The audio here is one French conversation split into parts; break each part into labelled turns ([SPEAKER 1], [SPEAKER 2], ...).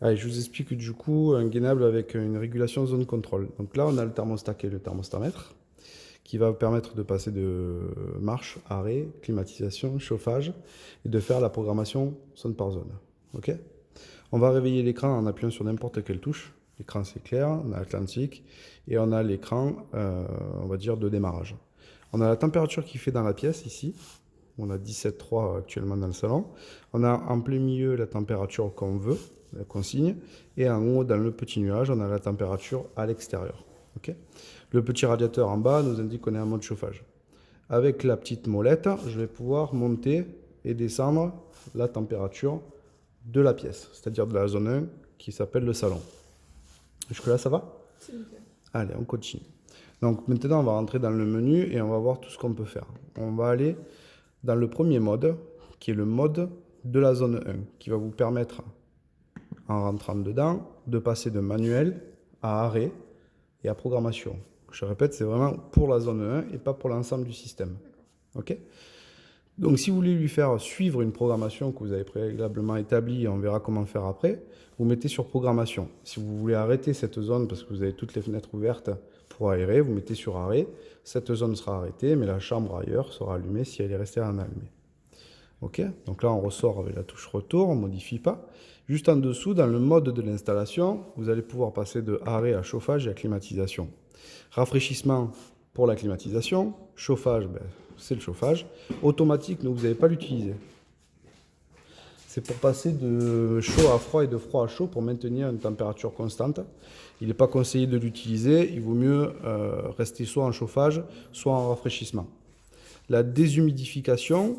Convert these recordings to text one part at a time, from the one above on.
[SPEAKER 1] Allez, je vous explique du coup un gainable avec une régulation zone contrôle. Donc là, on a le thermostat qui est le thermostamètre, qui va permettre de passer de marche, arrêt, climatisation, chauffage, et de faire la programmation zone par zone. Ok. On va réveiller l'écran en appuyant sur n'importe quelle touche. L'écran c'est clair, on a Atlantique, et on a l'écran, on va dire, de démarrage. On a la température qui fait dans la pièce ici. On a 17,3 actuellement dans le salon. On a en plein milieu la température qu'on veut, la consigne. Et en haut, dans le petit nuage, on a la température à l'extérieur. Okay. Le petit radiateur en bas nous indique qu'on est en mode chauffage. Avec la petite molette, je vais pouvoir monter et descendre la température de la pièce, c'est-à-dire de la zone 1 qui s'appelle le salon. Jusque-là, ça va?
[SPEAKER 2] C'est nickel.
[SPEAKER 1] Allez, on continue. Donc maintenant, on va rentrer dans le menu et on va voir tout ce qu'on peut faire. On va aller dans le premier mode, qui est le mode de la zone 1, qui va vous permettre, en rentrant dedans, de passer de manuel à arrêt et à programmation. Je répète, c'est vraiment pour la zone 1 et pas pour l'ensemble du système. Ok. Donc si vous voulez lui faire suivre une programmation que vous avez préalablement établie, on verra comment faire après, vous mettez sur programmation. Si vous voulez arrêter cette zone parce que vous avez toutes les fenêtres ouvertes pour aérer, vous mettez sur arrêt. Cette zone sera arrêtée, mais la chambre ailleurs sera allumée si elle est restée en allumée. Ok. Donc là, on ressort avec la touche retour, on ne modifie pas. Juste en dessous, dans le mode de l'installation, vous allez pouvoir passer de arrêt à chauffage et à climatisation. Rafraîchissement pour la climatisation, chauffage, c'est le chauffage. Automatique, vous n'allez pas l'utiliser. C'est pour passer de chaud à froid et de froid à chaud pour maintenir une température constante. Il n'est pas conseillé de l'utiliser, il vaut mieux rester soit en chauffage, soit en rafraîchissement. La déshumidification,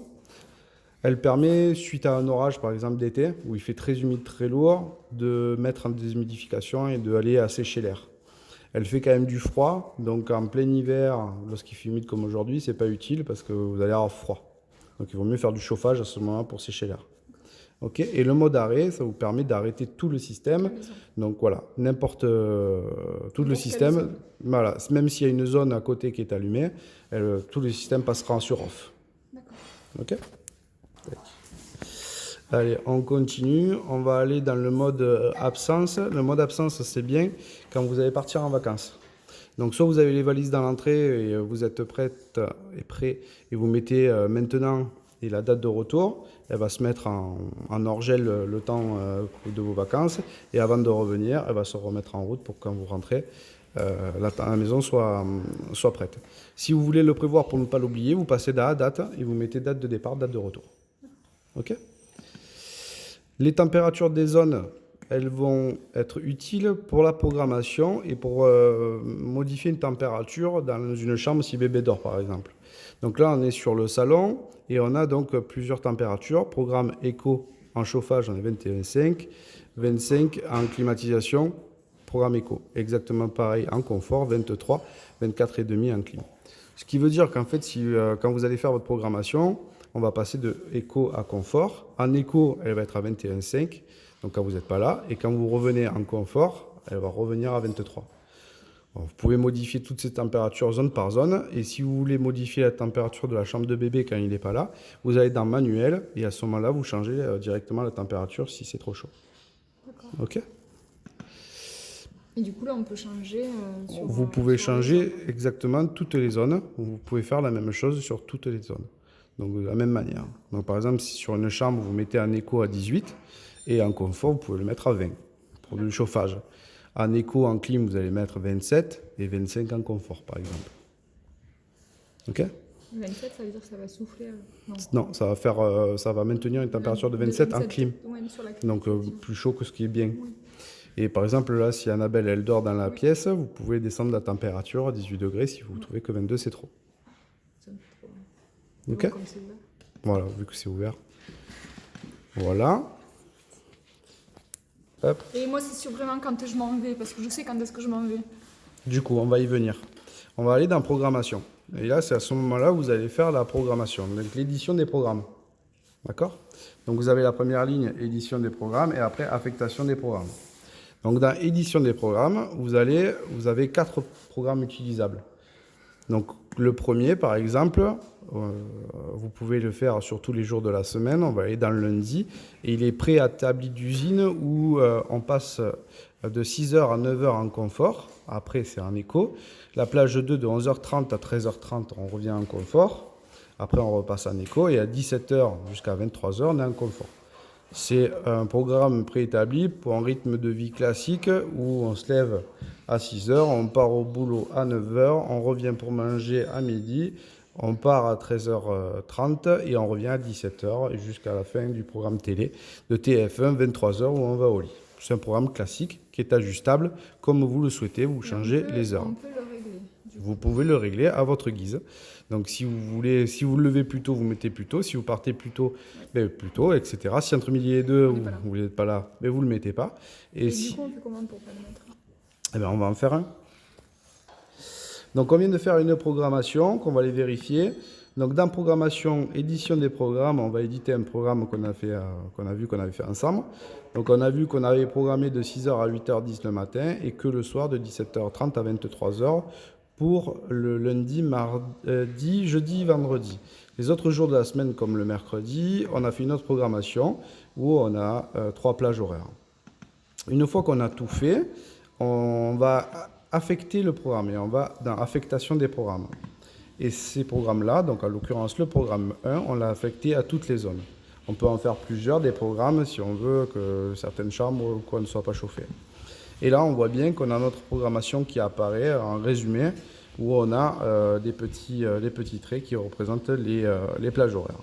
[SPEAKER 1] elle permet, suite à un orage par exemple d'été, où il fait très humide, très lourd, de mettre en déshumidification et d'aller assécher l'air. Elle fait quand même du froid, donc en plein hiver, lorsqu'il fait humide comme aujourd'hui, c'est pas utile parce que vous allez avoir froid. Donc il vaut mieux faire du chauffage à ce moment pour sécher l'air. Okay. Et le mode arrêt, ça vous permet d'arrêter tout le système. Donc voilà, tout le système, voilà, même s'il y a une zone à côté qui est allumée, tout le système passera en sur-off.
[SPEAKER 2] D'accord.
[SPEAKER 1] Ok. Allez, on continue. On va aller dans le mode absence. Le mode absence, c'est bien quand vous allez partir en vacances. Donc, soit vous avez les valises dans l'entrée et vous êtes prête et prêt et vous mettez maintenant et la date de retour. Elle va se mettre en hors-gel le temps de vos vacances. Et avant de revenir, elle va se remettre en route pour que quand vous rentrez, la maison soit prête. Si vous voulez le prévoir pour ne pas l'oublier, vous passez à date et vous mettez date de départ, date de retour. Ok. Les températures des zones, elles vont être utiles pour la programmation et pour modifier une température dans une chambre si bébé dort par exemple. Donc là, on est sur le salon et on a donc plusieurs températures. Programme éco en chauffage, on est 21,5, 25 en climatisation, programme éco. Exactement pareil en confort, 23, 24,5 en clim. Ce qui veut dire qu'en fait, quand vous allez faire votre programmation, on va passer de éco à confort. En éco, elle va être à 21,5, donc quand vous n'êtes pas là. Et quand vous revenez en confort, elle va revenir à 23. Bon, vous pouvez modifier toutes ces températures zone par zone. Et si vous voulez modifier la température de la chambre de bébé quand il n'est pas là, vous allez dans manuel. Et à ce moment-là, vous changez directement la température si c'est trop chaud.
[SPEAKER 2] D'accord.
[SPEAKER 1] Ok. Et du coup, là, on peut changer vous pouvez changer exactement toutes les zones. Vous pouvez faire la même chose sur toutes les zones. Donc, de la même manière. Donc, par exemple, si sur une chambre, vous mettez un éco à 18 et en confort, vous pouvez le mettre à 20 pour le chauffage. En éco, en clim, vous allez mettre 27 et 25 en confort, par exemple. Ok.
[SPEAKER 2] 27, ça veut dire que ça va souffler
[SPEAKER 1] Non, ça va maintenir une température de 27 en clim. Ouais, donc, plus chaud que ce qui est bien. Oui. Et par exemple, là, si Annabelle, elle dort dans la pièce, vous pouvez descendre la température à 18 degrés si vous trouvez que 22, c'est trop. Ok. Voilà, vu que c'est ouvert. Voilà. Hop.
[SPEAKER 2] Et moi, c'est sûr vraiment quand je m'en vais, parce que je sais quand est-ce que je m'en vais.
[SPEAKER 1] Du coup, on va y venir. On va aller dans programmation. Et là, c'est à ce moment-là où vous allez faire la programmation, donc l'édition des programmes. D'accord? Donc, vous avez la première ligne, édition des programmes, et après, affectation des programmes. Donc, dans édition des programmes, vous avez 4 programmes utilisables. Donc le premier, par exemple, vous pouvez le faire sur tous les jours de la semaine. On va aller dans le lundi. Et il est préétabli d'usine où on passe de 6h à 9h en confort. Après, c'est en écho. La plage 2, de 11h30 à 13h30, on revient en confort. Après, on repasse en écho. Et à 17h jusqu'à 23h, on est en confort. C'est un programme préétabli pour un rythme de vie classique où on se lève à 6h, on part au boulot à 9h, on revient pour manger à midi, on part à 13h30 et on revient à 17h jusqu'à la fin du programme télé de TF1, 23h où on va au lit. C'est un programme classique qui est ajustable comme vous le souhaitez, vous changez les heures.
[SPEAKER 2] On peut le régler.
[SPEAKER 1] Vous pouvez le régler à votre guise. Donc si vous le levez plus tôt, vous mettez plus tôt. Si vous partez plus tôt, plus tôt, etc. Si entre midi et deux, vous n'êtes pas là, vous ne le mettez pas.
[SPEAKER 2] Et du coup, on fait comment pour pas le mettre?
[SPEAKER 1] On va en faire un. Donc on vient de faire une programmation qu'on va aller vérifier. Donc dans programmation, édition des programmes, on va éditer un programme qu'on avait fait ensemble. Donc on a vu qu'on avait programmé de 6h à 8h10 le matin et que le soir de 17h30 à 23h pour le lundi, mardi, jeudi, vendredi. Les autres jours de la semaine, comme le mercredi, on a fait une autre programmation où on a 3 plages horaires. Une fois qu'on a tout fait, on va affecter le programme et on va dans affectation des programmes. Et ces programmes-là, donc en l'occurrence le programme 1, on l'a affecté à toutes les zones. On peut en faire plusieurs des programmes si on veut que certaines chambres ou quoi ne soient pas chauffées. Et là, on voit bien qu'on a notre programmation qui apparaît en résumé, où on a les petits traits qui représentent les plages horaires.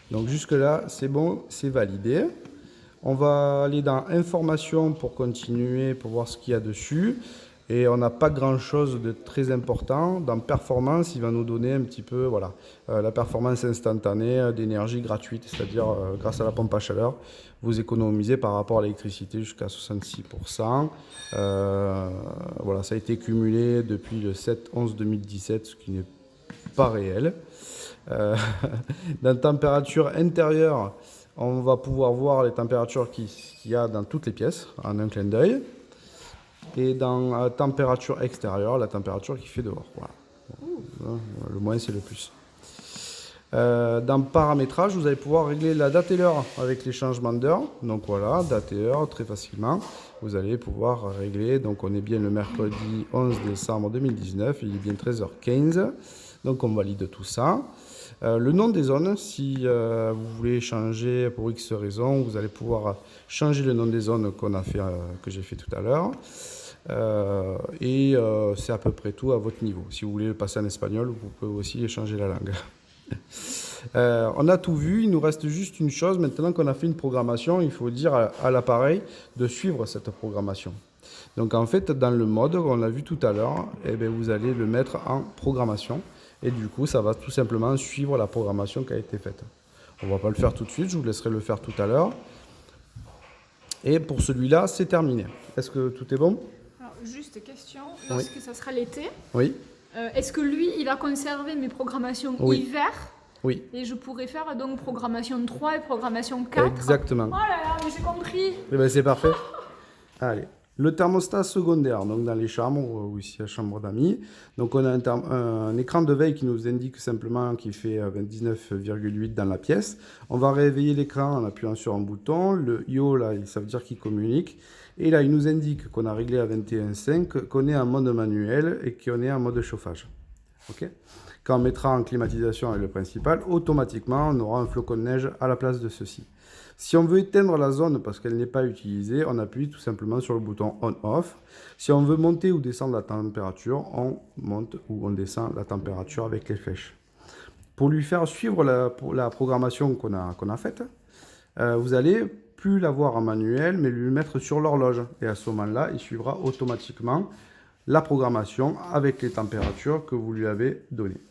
[SPEAKER 1] Donc jusque-là, c'est bon, c'est validé. On va aller dans Information pour continuer, pour voir ce qu'il y a dessus. Et on n'a pas grand-chose de très important. Dans Performance, il va nous donner un petit peu la performance instantanée d'énergie gratuite, c'est-à-dire grâce à la pompe à chaleur, vous économisez par rapport à l'électricité jusqu'à 66%. Ça a été cumulé depuis le 7-11-2017, ce qui n'est pas réel. Dans Température intérieure, on va pouvoir voir les températures qu'il y a dans toutes les pièces en un clin d'œil. Et dans la température extérieure, la température qu'il fait dehors. Voilà. Le moins, c'est le plus. Dans Paramétrage, vous allez pouvoir régler la date et l'heure avec les changements d'heure. Donc voilà, date et heure, très facilement. Vous allez pouvoir régler. Donc on est bien le mercredi 11 décembre 2019, il est bien 13h15. Donc on valide tout ça. Le nom des zones, si vous voulez changer pour X raison, vous allez pouvoir changer le nom des zones que j'ai fait tout à l'heure. C'est à peu près tout à votre niveau. Si vous voulez le passer en espagnol, vous pouvez aussi changer la langue. On a tout vu, il nous reste juste une chose. Maintenant qu'on a fait une programmation, il faut dire à l'appareil de suivre cette programmation. Donc en fait, dans le mode qu'on a vu tout à l'heure, vous allez le mettre en programmation. Et du coup, ça va tout simplement suivre la programmation qui a été faite. On ne va pas le faire tout de suite, je vous laisserai le faire tout à l'heure. Et pour celui-là, c'est terminé. Est-ce que tout est bon ?
[SPEAKER 2] Alors, juste question, lorsque ça sera l'été,
[SPEAKER 1] est-ce
[SPEAKER 2] que lui, il a conservé mes programmations hiver ?
[SPEAKER 1] Oui.
[SPEAKER 2] Et je pourrais faire donc programmation 3 et programmation 4 ?
[SPEAKER 1] Exactement.
[SPEAKER 2] Oh là là, mais j'ai compris.
[SPEAKER 1] C'est parfait. Allez. Le thermostat secondaire, donc dans les chambres, ou ici la chambre d'amis. Donc on a un écran de veille qui nous indique simplement qu'il fait 29,8 dans la pièce. On va réveiller l'écran en appuyant sur un bouton. Le IO, là, ça veut dire qu'il communique. Et là, il nous indique qu'on a réglé à 21,5, qu'on est en mode manuel et qu'on est en mode chauffage. OK ? Quand on mettra en climatisation avec le principal, automatiquement, on aura un flocon de neige à la place de ceci. Si on veut éteindre la zone parce qu'elle n'est pas utilisée, on appuie tout simplement sur le bouton On-Off. Si on veut monter ou descendre la température, on monte ou on descend la température avec les flèches. Pour lui faire suivre la programmation qu'on a faite, vous allez plus la voir en manuel, mais lui mettre sur l'horloge. Et à ce moment-là, il suivra automatiquement la programmation avec les températures que vous lui avez données.